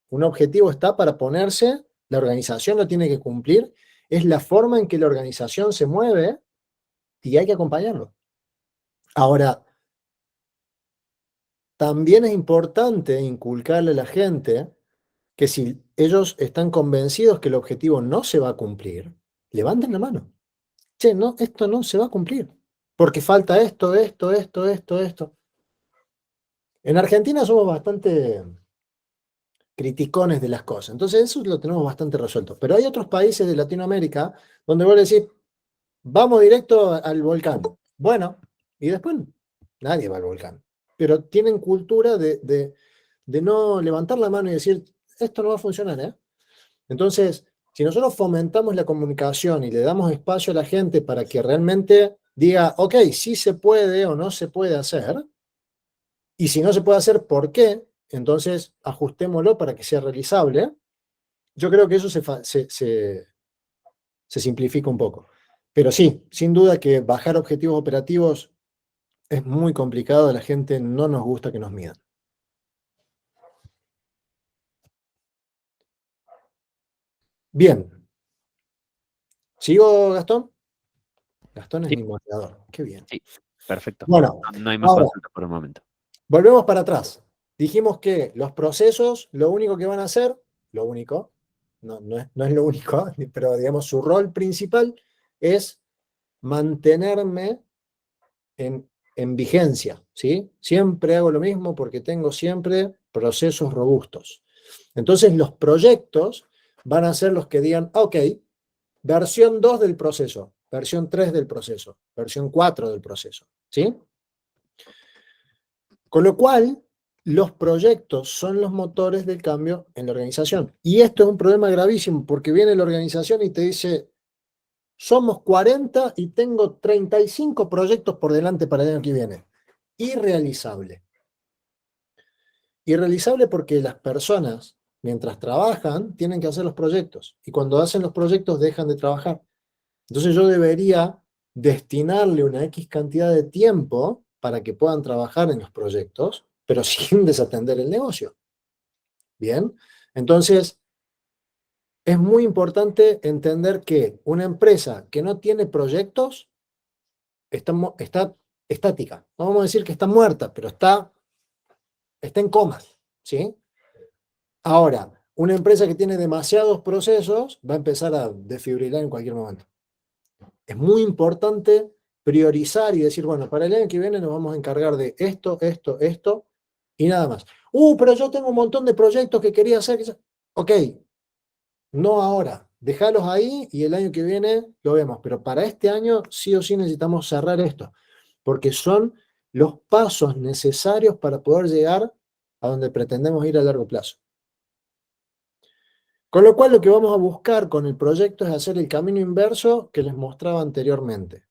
un objetivo está para ponerse, la organización lo tiene que cumplir, es la forma en que la organización se mueve y hay que acompañarlo. Ahora, también es importante inculcarle a la gente que si ellos están convencidos que el objetivo no se va a cumplir, levanten la mano. Che, no, esto no se va a cumplir, porque falta esto, esto, esto, esto, esto. En Argentina somos bastante criticones de las cosas. Entonces eso lo tenemos bastante resuelto. Pero hay otros países de Latinoamérica donde vos decís, vamos directo al volcán. Bueno, y después nadie va al volcán. Pero tienen cultura de no levantar la mano y decir, esto no va a funcionar, ¿eh? Entonces, Si nosotros fomentamos la comunicación y le damos espacio a la gente para que realmente diga, ok, sí se puede o no se puede hacer, y si no se puede hacer, ¿por qué? Entonces ajustémoslo para que sea realizable. Yo creo que eso se simplifica un poco. Pero sí, sin duda que bajar objetivos operativos es muy complicado, a la gente no nos gusta que nos midan. Bien, ¿sigo, Gastón? Gastón es Sí, mi moderador, qué bien. sí, perfecto. Bueno, No hay más ahora, consultas por el momento. volvemos para atrás. Dijimos que los procesos, lo único que van a hacer, lo único, no es lo único, pero digamos su rol principal es mantenerme en vigencia, ¿sí? Siempre hago lo mismo porque tengo siempre procesos robustos. Entonces los proyectos van a ser los que digan, ok, versión 2 del proceso, versión 3 del proceso, versión 4 del proceso, ¿sí? Con lo cual, los proyectos son los motores del cambio en la organización. Y esto es un problema gravísimo porque viene la organización y te dice, somos 40 y tengo 35 proyectos por delante para el año que viene. Irrealizable. Irrealizable porque las personas, mientras trabajan, tienen que hacer los proyectos. Y cuando hacen los proyectos, dejan de trabajar. Entonces yo debería destinarle una X cantidad de tiempo para que puedan trabajar en los proyectos, pero sin desatender el negocio. Bien, entonces es muy importante entender que una empresa que no tiene proyectos está estática. No vamos a decir que está muerta, pero está en coma, ¿sí? Ahora, una empresa que tiene demasiados procesos va a empezar a desfibrilar en cualquier momento. Es muy importante priorizar y decir, bueno, para el año que viene nos vamos a encargar de esto, esto, esto y nada más. Pero yo tengo un montón de proyectos que quería hacer. Ok, no ahora. Déjalos ahí y el año que viene lo vemos. Pero para este año sí o sí necesitamos cerrar esto, porque son los pasos necesarios para poder llegar a donde pretendemos ir a largo plazo. Con lo cual lo que vamos a buscar con el proyecto es hacer el camino inverso que les mostraba anteriormente.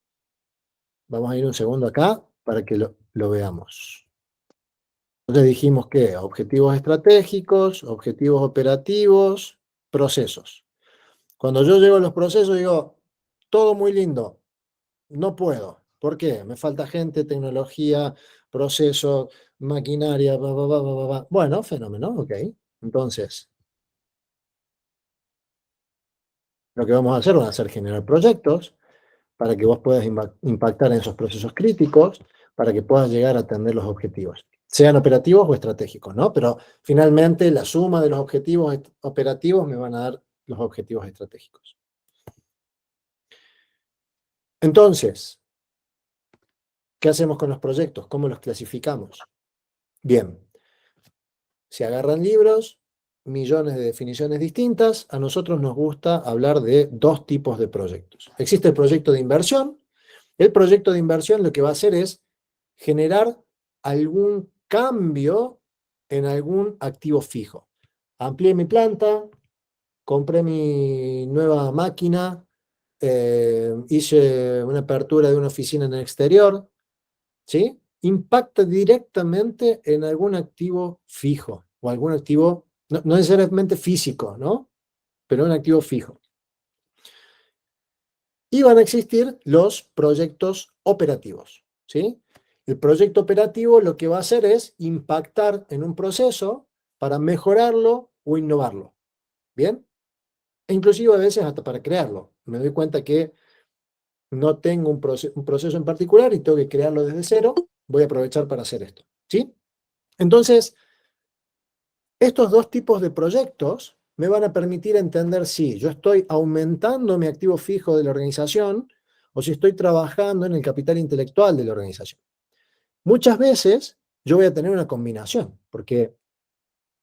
Vamos a ir un segundo acá para que lo veamos. Entonces dijimos que objetivos estratégicos, objetivos operativos, procesos. Cuando yo llego a los procesos digo, todo muy lindo, no puedo. ¿Por qué? Me falta gente, tecnología, proceso, maquinaria, Bueno, fenómeno, ok. Entonces, lo que vamos a hacer va a ser generar proyectos para que vos puedas impactar en esos procesos críticos, para que puedas llegar a atender los objetivos, sean operativos o estratégicos, ¿no? Pero finalmente la suma de los objetivos operativos me van a dar los objetivos estratégicos. Entonces, ¿qué hacemos con los proyectos? ¿Cómo los clasificamos? Bien, se agarran libros, millones de definiciones distintas. A nosotros nos gusta hablar de dos tipos de proyectos. Existe el proyecto de inversión. El proyecto de inversión lo que va a hacer es generar algún cambio en algún activo fijo. Amplié mi planta, compré mi nueva máquina, hice una apertura de una oficina en el exterior, ¿sí? Impacta directamente en algún activo fijo o algún activo, no necesariamente físico, ¿no? Pero un activo fijo. Y van a existir los proyectos operativos, ¿sí? El proyecto operativo lo que va a hacer es impactar en un proceso para mejorarlo o innovarlo, ¿bien? E inclusive a veces hasta para crearlo. Me doy cuenta que no tengo un proceso en particular y tengo que crearlo desde cero, voy a aprovechar para hacer esto, ¿sí? Entonces, estos dos tipos de proyectos me van a permitir entender si yo estoy aumentando mi activo fijo de la organización o si estoy trabajando en el capital intelectual de la organización. Muchas veces yo voy a tener una combinación, porque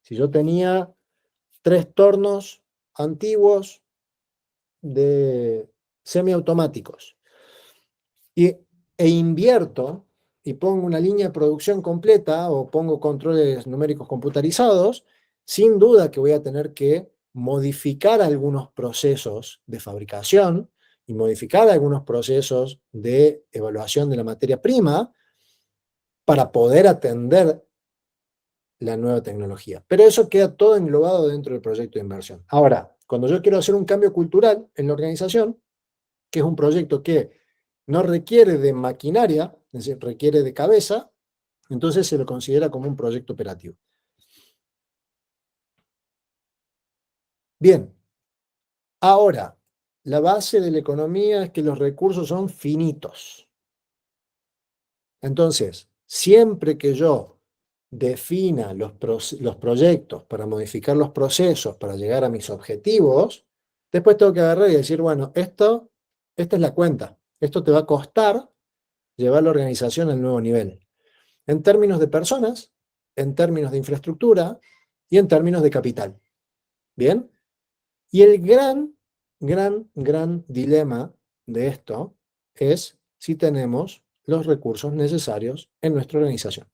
si yo tenía 3 tornos antiguos de semiautomáticos y, e invierto y pongo una línea de producción completa o pongo controles numéricos computarizados, sin duda que voy a tener que modificar algunos procesos de fabricación y modificar algunos procesos de evaluación de la materia prima para poder atender la nueva tecnología. Pero eso queda todo englobado dentro del proyecto de inversión. Ahora, cuando yo quiero hacer un cambio cultural en la organización, que es un proyecto que no requiere de maquinaria, es decir, requiere de cabeza, entonces se lo considera como un proyecto operativo. Bien, ahora, la base de la economía es que los recursos son finitos. Entonces, siempre que yo defina los proyectos para modificar los procesos, para llegar a mis objetivos, después tengo que agarrar y decir, bueno, esta es la cuenta. Esto te va a costar llevar la organización al nuevo nivel. En términos de personas, en términos de infraestructura y en términos de capital. ¿Bien? Y el gran dilema de esto es si tenemos los recursos necesarios en nuestra organización.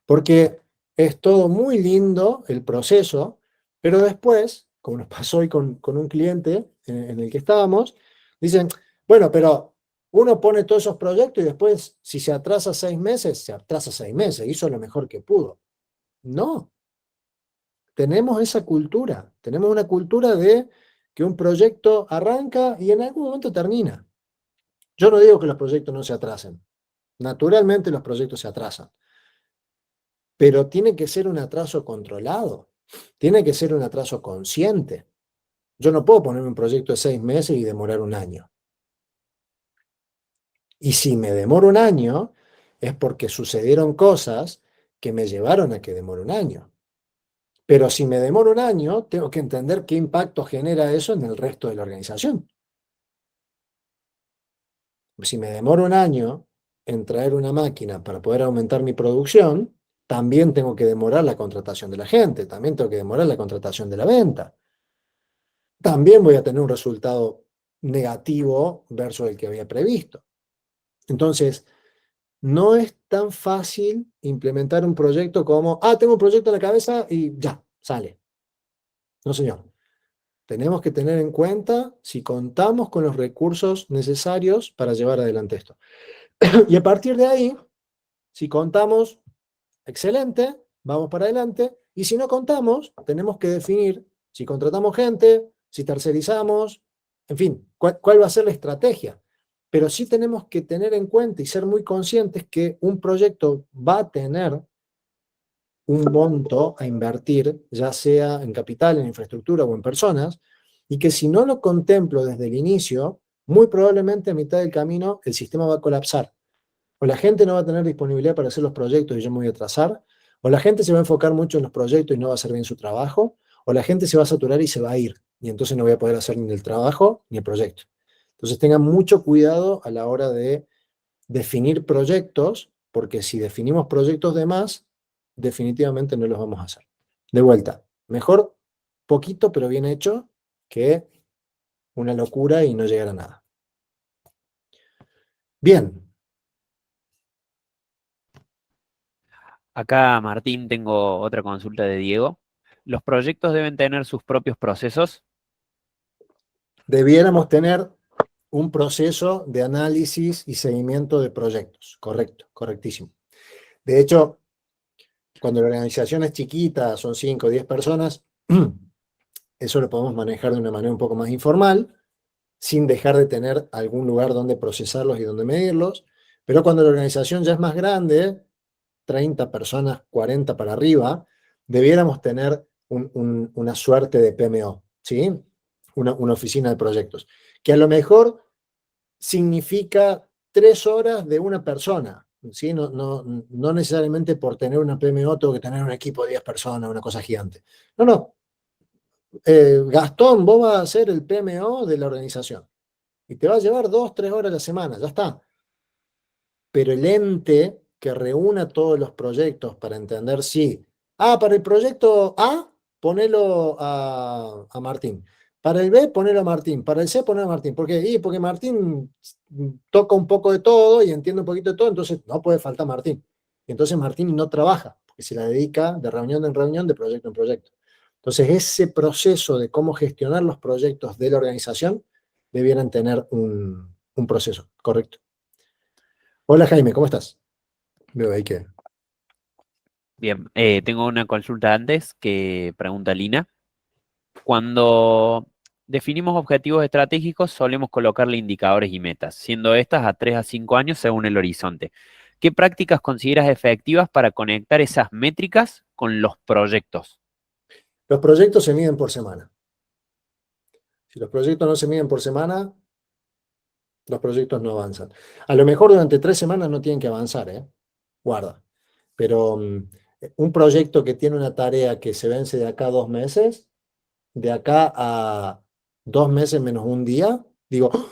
Porque es todo muy lindo el proceso, pero después, como nos pasó hoy con un cliente en el que estábamos, dicen, bueno, pero uno pone todos esos proyectos y después, si se atrasa 6 meses, se atrasa 6 meses, hizo lo mejor que pudo. No, tenemos esa cultura, tenemos una cultura de que un proyecto arranca y en algún momento termina. Yo no digo que los proyectos no se atrasen, naturalmente los proyectos se atrasan, pero tiene que ser un atraso controlado, tiene que ser un atraso consciente. Yo no puedo poner un proyecto de 6 meses y demorar un año. Y si me demoro un año, es porque sucedieron cosas que me llevaron a que demore un año. Pero si me demoro un año, tengo que entender qué impacto genera eso en el resto de la organización. Si me demoro un año en traer una máquina para poder aumentar mi producción, también tengo que demorar la contratación de la gente, también tengo que demorar la contratación de la venta. También voy a tener un resultado negativo versus el que había previsto. Entonces, no es tan fácil implementar un proyecto como, tengo un proyecto en la cabeza y ya, sale. No, señor. Tenemos que tener en cuenta si contamos con los recursos necesarios para llevar adelante esto. Y a partir de ahí, si contamos, excelente, vamos para adelante. Y si no contamos, tenemos que definir si contratamos gente, si tercerizamos, en fin, cuál va a ser la estrategia. Pero sí tenemos que tener en cuenta y ser muy conscientes que un proyecto va a tener un monto a invertir, ya sea en capital, en infraestructura o en personas, y que si no lo contemplo desde el inicio, muy probablemente a mitad del camino el sistema va a colapsar. O la gente no va a tener disponibilidad para hacer los proyectos y yo me voy a atrasar, o la gente se va a enfocar mucho en los proyectos y no va a hacer bien su trabajo, o la gente se va a saturar y se va a ir, y entonces no voy a poder hacer ni el trabajo ni el proyecto. Entonces tengan mucho cuidado a la hora de definir proyectos, porque si definimos proyectos de más, definitivamente no los vamos a hacer. De vuelta, mejor poquito pero bien hecho que una locura y no llegar a nada. Bien. Acá, Martín, tengo otra consulta de Diego. ¿Los proyectos deben tener sus propios procesos? Debiéramos tener un proceso de análisis y seguimiento de proyectos. Correcto, correctísimo. De hecho, cuando la organización es chiquita, son 5 o 10 personas, eso lo podemos manejar de una manera un poco más informal, sin dejar de tener algún lugar donde procesarlos y donde medirlos. Pero cuando la organización ya es más grande, 30 personas, 40 para arriba, debiéramos tener una suerte de PMO, ¿sí? Una oficina de proyectos, que a lo mejor significa 3 horas de una persona, ¿sí? No necesariamente por tener una PMO tengo que tener un equipo de 10 personas, una cosa gigante. No. Gastón, vos vas a ser el PMO de la organización y te va a llevar 2, 3 horas a la semana, ya está. Pero el ente que reúna todos los proyectos para entender si, para el proyecto A, ponelo a Martín. Para el B, ponelo a Martín. Para el C, ponelo a Martín. ¿Por qué? Porque Martín toca un poco de todo y entiende un poquito de todo, entonces no puede faltar Martín. Y entonces Martín no trabaja, porque se la dedica de reunión en reunión, de proyecto en proyecto. Entonces, ese proceso de cómo gestionar los proyectos de la organización debieran tener un proceso, correcto. Hola Jaime, ¿cómo estás? Veo ahí que... Bien, tengo una consulta antes que pregunta Lina. Cuando definimos objetivos estratégicos, solemos colocarle indicadores y metas, siendo estas a 3 a 5 años según el horizonte. ¿Qué prácticas consideras efectivas para conectar esas métricas con los proyectos? Los proyectos se miden por semana. Si los proyectos no se miden por semana, los proyectos no avanzan. A lo mejor durante 3 semanas no tienen que avanzar, ¿eh? Guarda. Pero un proyecto que tiene una tarea que se vence de acá a 2 meses, de acá a 2 meses menos un día, digo, ¡ah!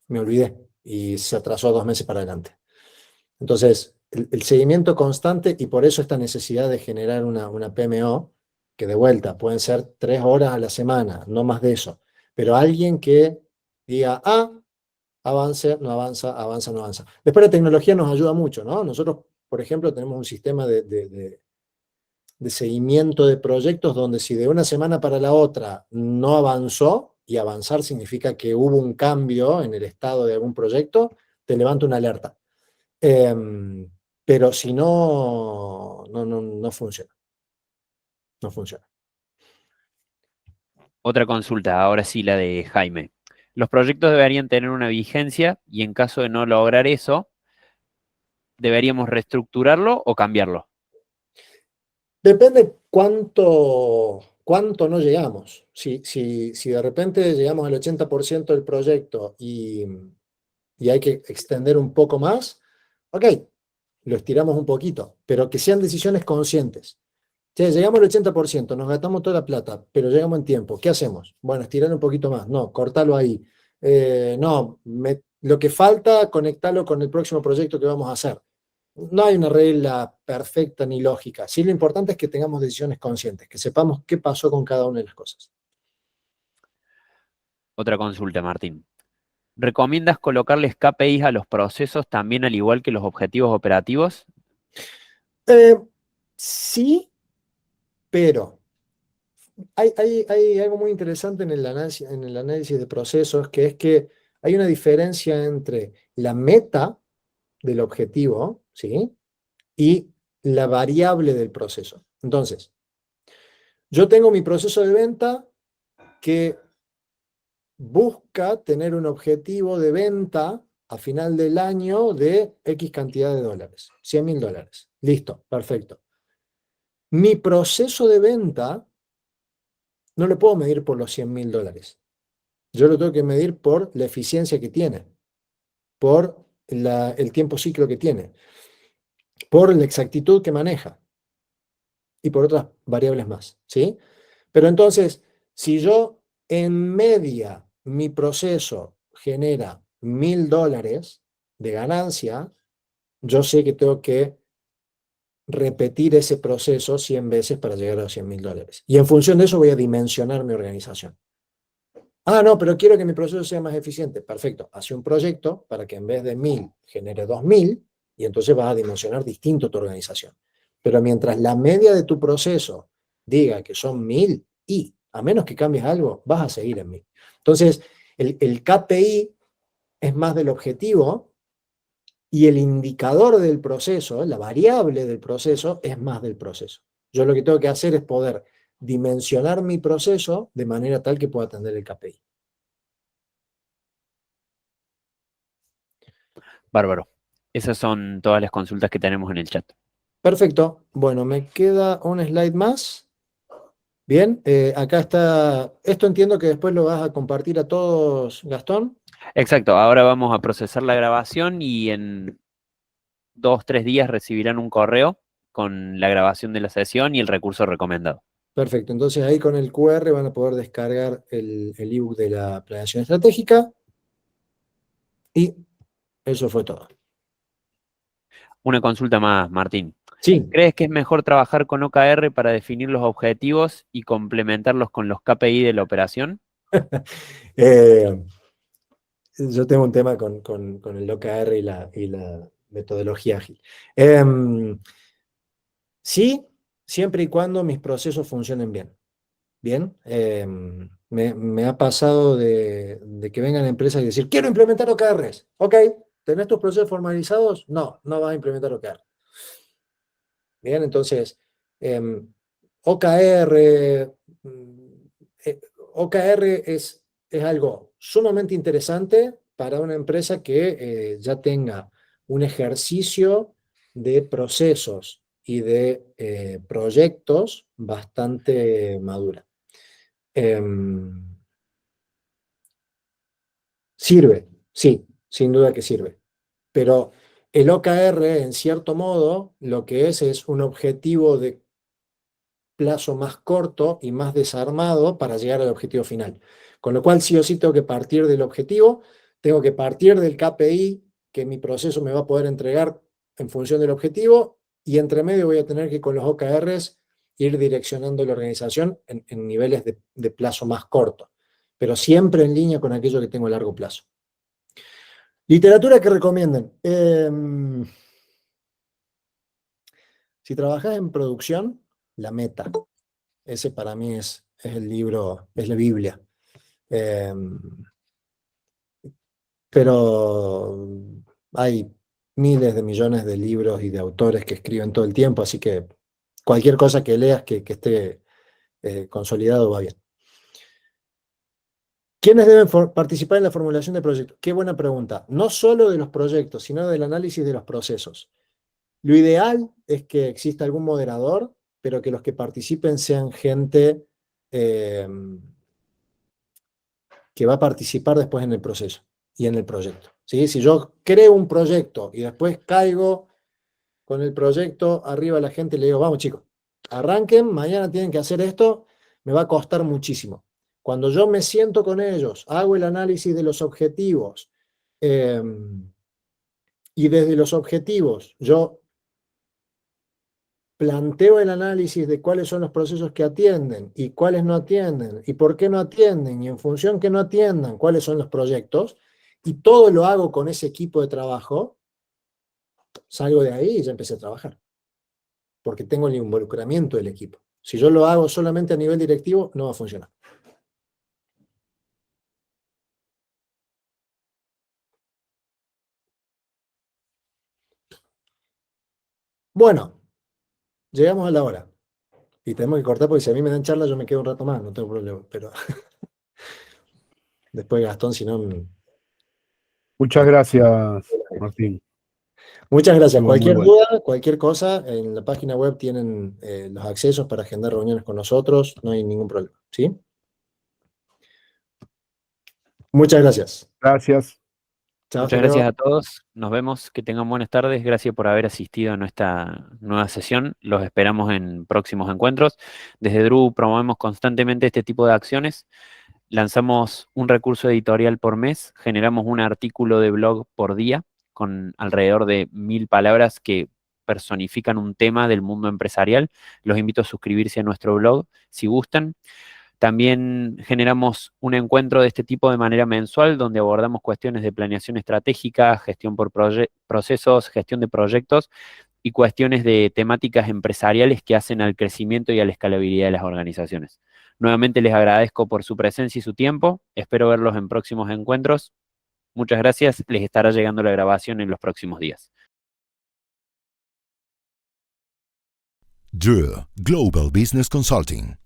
Me olvidé y se atrasó 2 meses para adelante. Entonces, el seguimiento constante y por eso esta necesidad de generar una PMO, que de vuelta pueden ser 3 horas a la semana, no más de eso, pero alguien que diga, avance, no avanza, avanza, no avanza. Después la tecnología nos ayuda mucho, ¿no? Nosotros, por ejemplo, tenemos un sistema de seguimiento de proyectos donde si de una semana para la otra no avanzó, y avanzar significa que hubo un cambio en el estado de algún proyecto, te levanta una alerta. Pero si no, no funciona. No funciona. Otra consulta, ahora sí la de Jaime. Los proyectos deberían tener una vigencia y en caso de no lograr eso, ¿deberíamos reestructurarlo o cambiarlo? Depende cuánto no llegamos. Si de repente llegamos al 80% del proyecto y hay que extender un poco más, ok, lo estiramos un poquito, pero que sean decisiones conscientes. Che, llegamos al 80%, nos gastamos toda la plata, pero llegamos en tiempo. ¿Qué hacemos? Bueno, estirar un poquito más. No, cortalo ahí. No, lo que falta, conectarlo con el próximo proyecto que vamos a hacer. No hay una regla perfecta ni lógica. Sí, lo importante es que tengamos decisiones conscientes, que sepamos qué pasó con cada una de las cosas. Otra consulta, Martín. ¿Recomiendas colocarles KPIs a los procesos también al igual que los objetivos operativos? Eh, sí, pero hay algo muy interesante en el análisis de procesos, que es que hay una diferencia entre la meta del objetivo, ¿sí? Y la variable del proceso. Entonces, yo tengo mi proceso de venta que busca tener un objetivo de venta a final del año de X cantidad de dólares, $100.000. Listo, perfecto. Mi proceso de venta no lo puedo medir por los $100.000. Yo lo tengo que medir por la eficiencia que tiene, por el tiempo ciclo que tiene, por la exactitud que maneja y por otras variables más, ¿sí? Pero entonces, si yo en media mi proceso genera $1.000 de ganancia, yo sé que tengo que repetir ese proceso 100 veces para llegar a los $100.000. Y en función de eso voy a dimensionar mi organización. No, pero quiero que mi proceso sea más eficiente. Perfecto. Hace un proyecto para que en vez de 1.000 genere 2.000 y entonces vas a dimensionar distinto tu organización. Pero mientras la media de tu proceso diga que son 1.000 y a menos que cambies algo, vas a seguir en 1.000. Entonces, el KPI es más del objetivo y el indicador del proceso, la variable del proceso, es más del proceso. Yo lo que tengo que hacer es poder dimensionar mi proceso de manera tal que pueda atender el KPI. Bárbaro. Esas son todas las consultas que tenemos en el chat. Perfecto. Bueno, me queda un slide más. Bien, acá está. Esto entiendo que después lo vas a compartir a todos, Gastón. Exacto, ahora vamos a procesar la grabación y en 2, 3 días recibirán un correo con la grabación de la sesión y el recurso recomendado. Perfecto. Entonces ahí con el QR van a poder descargar el ebook de la planeación estratégica y eso fue todo. Una consulta más, Martín. Sí, ¿Crees que es mejor trabajar con OKR para definir los objetivos y complementarlos con los KPI de la operación? eh, yo tengo un tema con el OKR y la metodología ágil. Sí, siempre y cuando mis procesos funcionen bien. Bien, me ha pasado de que vengan empresas y decir, quiero implementar OKRs. Ok, ¿tenés tus procesos formalizados? No, no vas a implementar OKR. Bien, entonces, OKR, OKR es algo sumamente interesante para una empresa que ya tenga un ejercicio de procesos y de proyectos bastante madura. Em, Sirve, sí, sin duda que sirve. Pero el OKR, en cierto modo, lo que es un objetivo de plazo más corto y más desarmado para llegar al objetivo final. Con lo cual, sí o sí tengo que partir del objetivo, tengo que partir del KPI que mi proceso me va a poder entregar en función del objetivo, y entre medio voy a tener que con los OKRs ir direccionando la organización en niveles de plazo más corto, pero siempre en línea con aquello que tengo a largo plazo. Literatura que recomienden. Si trabajas en producción, La Meta. Ese para mí es el libro, es la Biblia. Eh, pero hay miles de millones de libros y de autores que escriben todo el tiempo, así que cualquier cosa que leas que esté consolidado va bien. ¿Quiénes deben participar en la formulación de proyectos? Qué buena pregunta. No solo de los proyectos, sino del análisis de los procesos. Lo ideal es que exista algún moderador, pero que los que participen sean gente eh, que va a participar después en el proceso y en el proyecto. ¿Sí? Si yo creo un proyecto y después caigo con el proyecto arriba a la gente y le digo, vamos chicos, arranquen, mañana tienen que hacer esto, me va a costar muchísimo. Cuando yo me siento con ellos, hago el análisis de los objetivos, eh, y desde los objetivos yo planteo el análisis de cuáles son los procesos que atienden y cuáles no atienden y por qué no atienden y en función que no atiendan, cuáles son los proyectos, y todo lo hago con ese equipo de trabajo, salgo de ahí y ya empecé a trabajar, porque tengo el involucramiento del equipo. Si yo lo hago solamente a nivel directivo, no va a funcionar. Bueno, llegamos a la hora y tenemos que cortar porque si a mí me dan charla yo me quedo un rato más, no tengo problema, pero después Gastón, si no... Muchas gracias, Martín. Muchas gracias. Estuvo muy Cualquier bueno. duda, cualquier cosa, en la página web tienen los accesos para agendar reuniones con nosotros, no hay ningún problema. ¿Sí? Muchas gracias. Gracias. Chao, hasta Muchas gracias luego. a todos. Nos vemos. Que tengan buenas tardes. Gracias por haber asistido a nuestra nueva sesión. Los esperamos en próximos encuentros. Desde Drew promovemos constantemente este tipo de acciones. Lanzamos un recurso editorial por mes. Generamos un artículo de blog por día con alrededor de 1000 palabras que personifican un tema del mundo empresarial. Los invito a suscribirse a nuestro blog si gustan. También generamos un encuentro de este tipo de manera mensual, donde abordamos cuestiones de planeación estratégica, gestión por procesos, gestión de proyectos y cuestiones de temáticas empresariales que hacen al crecimiento y a la escalabilidad de las organizaciones. Nuevamente les agradezco por su presencia y su tiempo. Espero verlos en próximos encuentros. Muchas gracias. Les estará llegando la grabación en los próximos días. DRU Global Business Consulting.